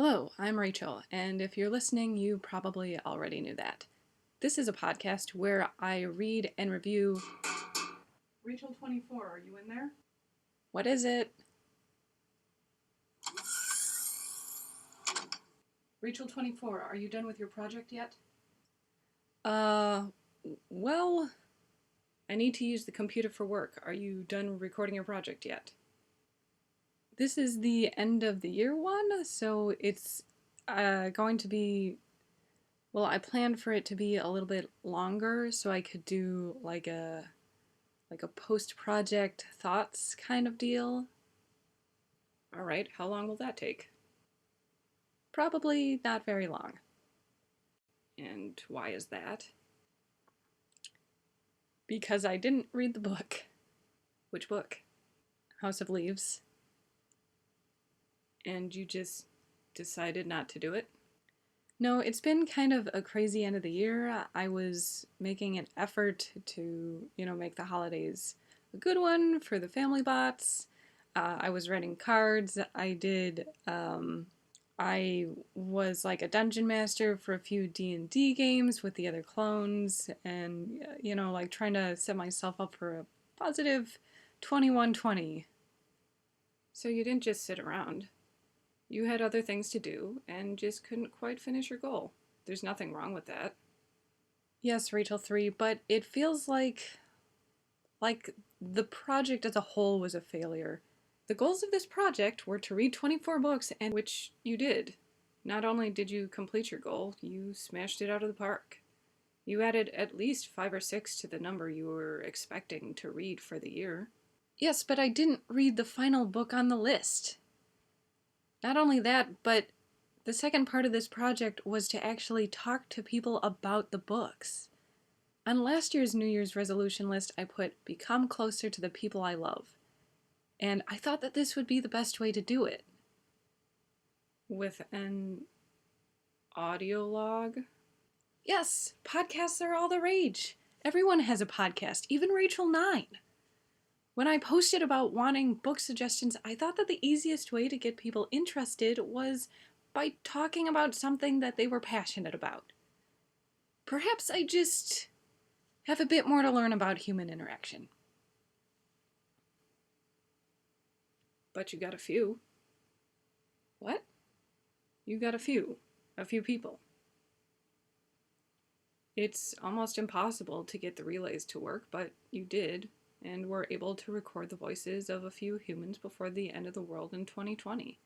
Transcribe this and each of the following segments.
Hello, I'm Rachel, and if you're listening, you probably already knew that. This is a podcast where I read and review. Rachael 24, are you in there? What is it? Rachael 24, are you done with your project yet? Well, I need to use the computer for work. Are you done recording your project yet? This is the end of the year one, so it's going to be. Well, I planned for it to be a little bit longer so I could do like a post-project thoughts kind of deal. All right, how long will that take? Probably not very long. And why is that? Because I didn't read the book. Which book? House of Leaves. And you just decided not to do it? No, it's been kind of a crazy end of the year. I was making an effort to, make the holidays a good one for the family bots. I was writing cards. I was like a dungeon master for a few D&D games with the other clones, and like trying to set myself up for a positive 2120. So you didn't just sit around. You had other things to do and just couldn't quite finish your goal. There's nothing wrong with that. Yes, Rachel 3, but it feels like the project as a whole was a failure. The goals of this project were to read 24 books, and which you did. Not only did you complete your goal, you smashed it out of the park. You added at least 5 or 6 to the number you were expecting to read for the year. Yes, but I didn't read the final book on the list. Not only that, but the second part of this project was to actually talk to people about the books. On last year's New Year's resolution list, I put become closer to the people I love. And I thought that this would be the best way to do it. With an audio log? Yes, podcasts are all the rage. Everyone has a podcast, even Rachel 9. When I posted about wanting book suggestions, I thought that the easiest way to get people interested was by talking about something that they were passionate about. Perhaps I just have a bit more to learn about human interaction. But you got a few. What? You got a few people. It's almost impossible to get the relays to work, but you did, and were able to record the voices of a few humans before the end of the world in 2020.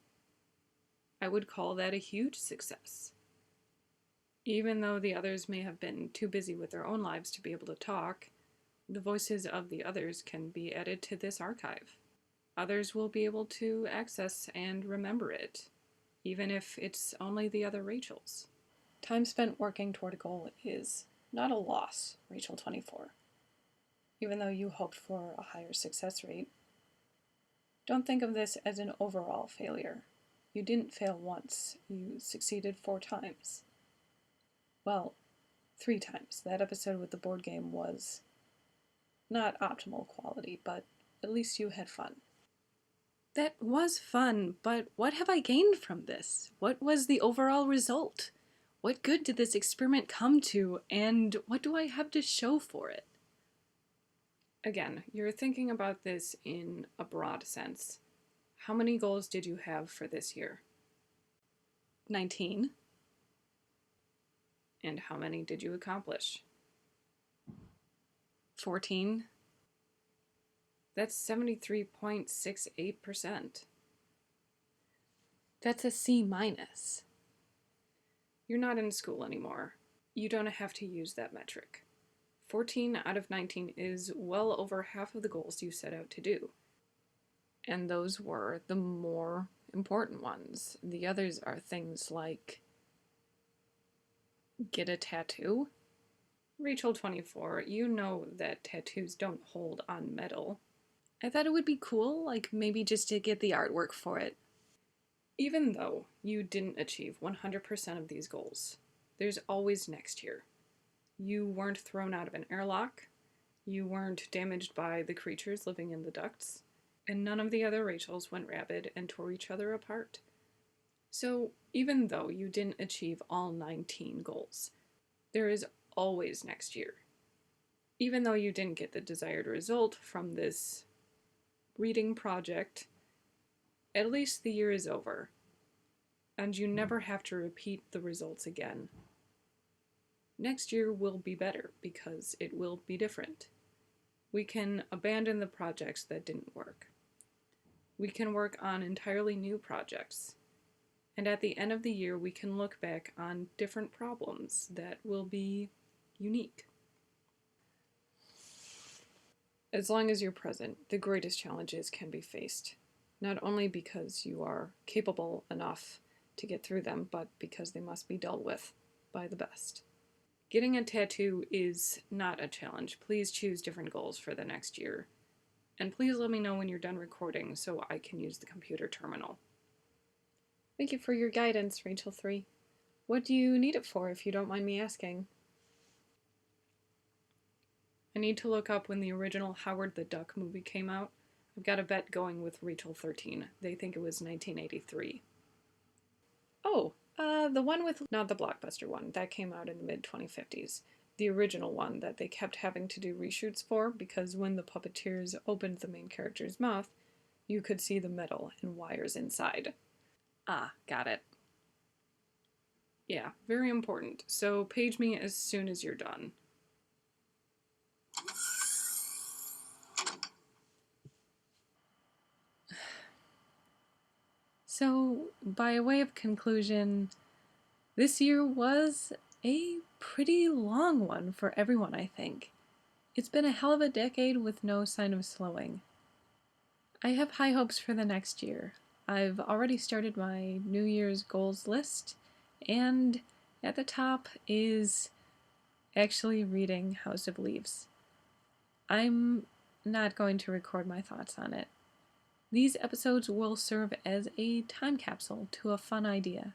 I would call that a huge success. Even though the others may have been too busy with their own lives to be able to talk, the voices of the others can be added to this archive. Others will be able to access and remember it, even if it's only the other Rachels. Time spent working toward a goal is not a loss, Rachel 24. Even though you hoped for a higher success rate. Don't think of this as an overall failure. You didn't fail once, you succeeded 4 times. Well, 3 times. That episode with the board game was not optimal quality, but at least you had fun. That was fun, but what have I gained from this? What was the overall result? What good did this experiment come to, and what do I have to show for it? Again, you're thinking about this in a broad sense. How many goals did you have for this year? 19. And how many did you accomplish? 14. That's 73.68%. That's a C minus. You're not in school anymore. You don't have to use that metric. 14 out of 19 is well over half of the goals you set out to do. And those were the more important ones. The others are things like get a tattoo. Rachel 24, you know that tattoos don't hold on metal. I thought it would be cool, like maybe just to get the artwork for it. Even though you didn't achieve 100% of these goals, there's always next year. You weren't thrown out of an airlock, you weren't damaged by the creatures living in the ducts, and none of the other Rachels went rabid and tore each other apart. So, even though you didn't achieve all 19 goals, there is always next year. Even though you didn't get the desired result from this reading project, at least the year is over, and you never have to repeat the results again. Next year will be better because it will be different. We can abandon the projects that didn't work. We can work on entirely new projects. And at the end of the year, we can look back on different problems that will be unique. As long as you're present, the greatest challenges can be faced, not only because you are capable enough to get through them, but because they must be dealt with by the best. Getting a tattoo is not a challenge. Please choose different goals for the next year. And please let me know when you're done recording so I can use the computer terminal. Thank you for your guidance, Rachael 3. What do you need it for, if you don't mind me asking? I need to look up when the original Howard the Duck movie came out. I've got a bet going with Rachael 13. They think it was 1983. Oh, the one with, not the blockbuster one, that came out in the mid-2050s. The original one that they kept having to do reshoots for because when the puppeteers opened the main character's mouth, you could see the metal and wires inside. Ah, got it. Yeah, very important. So page me as soon as you're done. So, by way of conclusion, this year was a pretty long one for everyone, I think. It's been a hell of a decade with no sign of slowing. I have high hopes for the next year. I've already started my New Year's goals list, and at the top is actually reading House of Leaves. I'm not going to record my thoughts on it. These episodes will serve as a time capsule to a fun idea.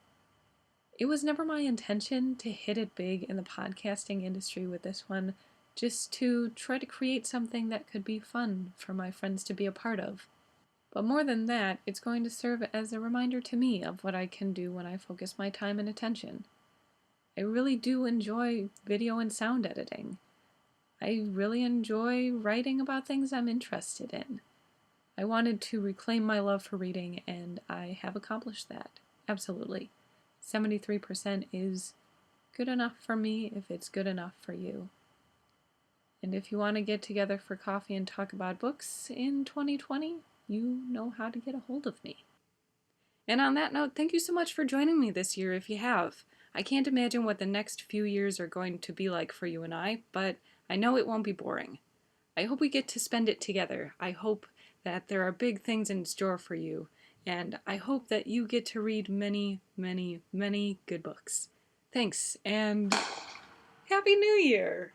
It was never my intention to hit it big in the podcasting industry with this one, just to try to create something that could be fun for my friends to be a part of. But more than that, it's going to serve as a reminder to me of what I can do when I focus my time and attention. I really do enjoy video and sound editing. I really enjoy writing about things I'm interested in. I wanted to reclaim my love for reading, and I have accomplished that. Absolutely. 73% is good enough for me if it's good enough for you. And if you want to get together for coffee and talk about books in 2020, you know how to get a hold of me. And on that note, thank you so much for joining me this year if you have. I can't imagine what the next few years are going to be like for you and I, but I know it won't be boring. I hope we get to spend it together. I hope that there are big things in store for you, and I hope that you get to read many, many, many good books. Thanks, and Happy New Year!